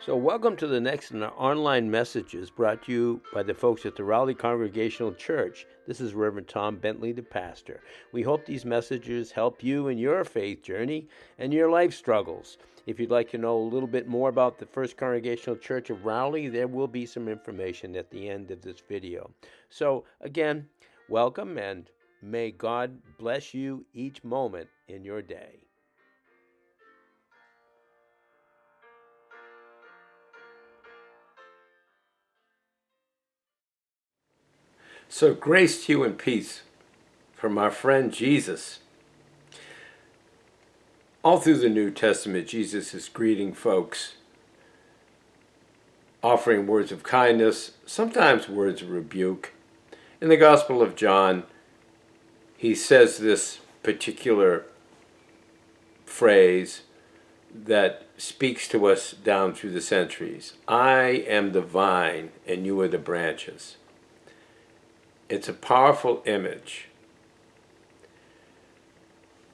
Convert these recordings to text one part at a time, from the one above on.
So, welcome to the next in our online messages brought to you by the folks at the Raleigh Congregational Church. This is Reverend Tom Bentley, the pastor. We hope these messages help you in your faith journey and your life struggles. If you'd like to know a little bit more about the First Congregational Church of Raleigh, there will be some information at the end of this video. So, again, welcome and may God bless you each moment in your day. So, grace to you and peace from our friend Jesus. All through the New Testament, Jesus is greeting folks, offering words of kindness, sometimes words of rebuke. In the Gospel of John, he says this particular phrase that speaks to us down through the centuries. I am the vine and you are the branches. It's a powerful image.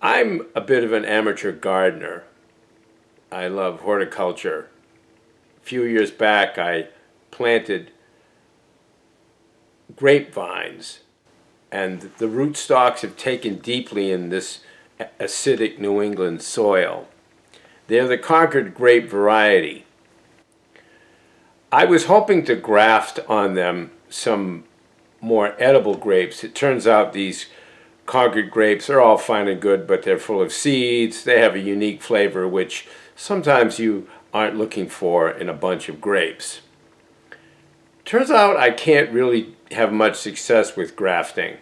I'm a bit of an amateur gardener. I love horticulture. A few years back, I planted grapevines, and the rootstocks have taken deeply in this acidic New England soil. They're the Concord grape variety. I was hoping to graft on them some more edible grapes. It turns out these Concord grapes are all fine and good, but they're full of seeds. They have a unique flavor, which sometimes you aren't looking for in a bunch of grapes. Turns out I can't really have much success with grafting,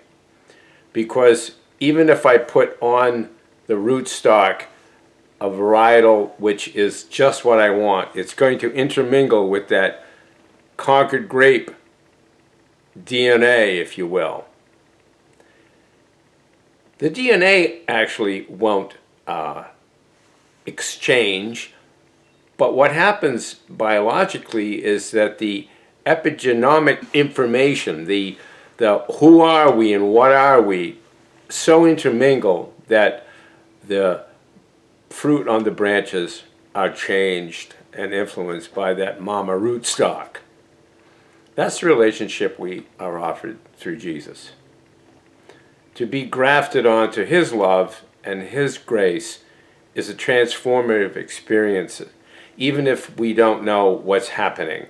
because even if I put on the rootstock a varietal which is just what I want, it's going to intermingle with that Concord grape DNA, if you will. The DNA actually won't exchange, but what happens biologically is that the epigenomic information, the who are we and what are we, so intermingle that the fruit on the branches are changed and influenced by that mama rootstock. That's the relationship we are offered through Jesus. To be grafted onto His love and His grace is a transformative experience, even if we don't know what's happening.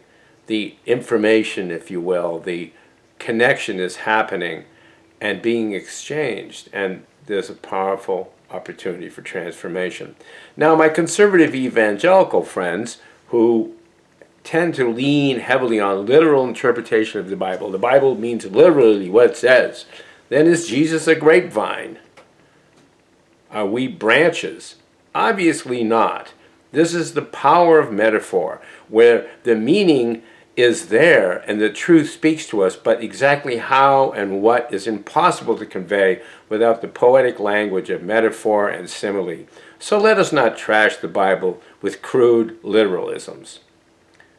The information, if you will, the connection is happening and being exchanged, and there's a powerful opportunity for transformation. Now, my conservative evangelical friends who tend to lean heavily on literal interpretation of the Bible means literally what it says. Then is Jesus a grapevine? Are we branches? Obviously not. This is the power of metaphor, where the meaning is there and the truth speaks to us, but exactly how and what is impossible to convey without the poetic language of metaphor and simile. So let us not trash the Bible with crude literalisms.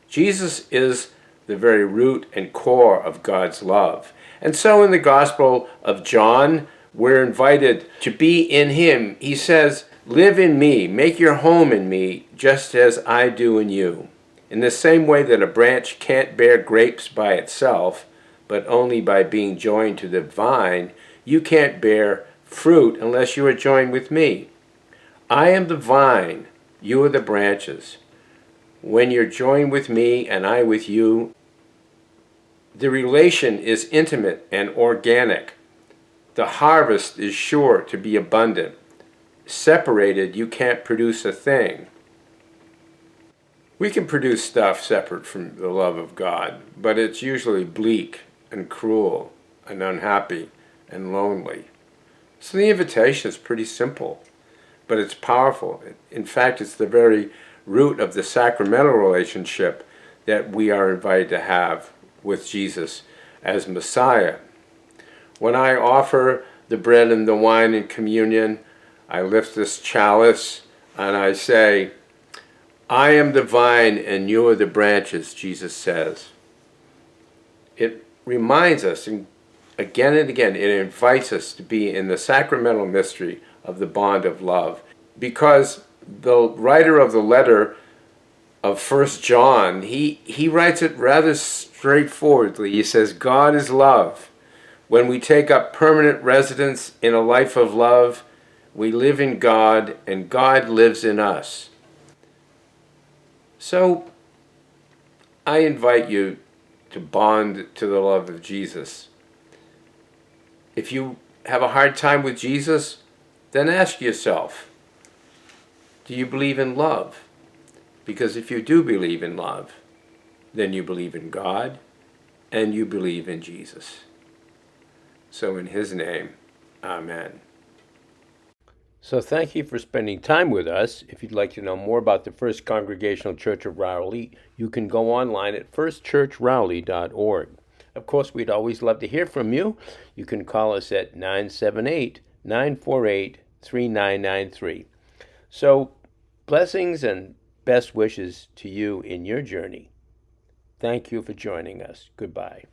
Jesus is the very root and core of God's love. And so in the Gospel of John, we're invited to be in Him. He says, live in me, make your home in me, just as I do in you. In the same way that a branch can't bear grapes by itself, but only by being joined to the vine, you can't bear fruit unless you are joined with me. I am the vine, you are the branches. When you're joined with me and I with you, the relation is intimate and organic. The harvest is sure to be abundant. Separated, you can't produce a thing. We can produce stuff separate from the love of God, but it's usually bleak and cruel and unhappy and lonely. So the invitation is pretty simple, but it's powerful. In fact, it's the very root of the sacramental relationship that we are invited to have with Jesus as Messiah. When I offer the bread and the wine in communion, I lift this chalice and I say, I am the vine and you are the branches, Jesus says. It reminds us, and again and again, it invites us to be in the sacramental mystery of the bond of love, because the writer of the letter of First John, he writes it rather straightforwardly. He says, God is love. When we take up permanent residence in a life of love, we live in God and God lives in us. So I invite you to bond to the love of Jesus. If you have a hard time with Jesus, then ask yourself, do you believe in love? Because if you do believe in love, then you believe in God and you believe in Jesus. So in his name, amen. So thank you for spending time with us. If you'd like to know more about the First Congregational Church of Rowley, you can go online at firstchurchrowley.org. Of course, we'd always love to hear from you. You can call us at 978-948-3993. So blessings and best wishes to you in your journey. Thank you for joining us. Goodbye.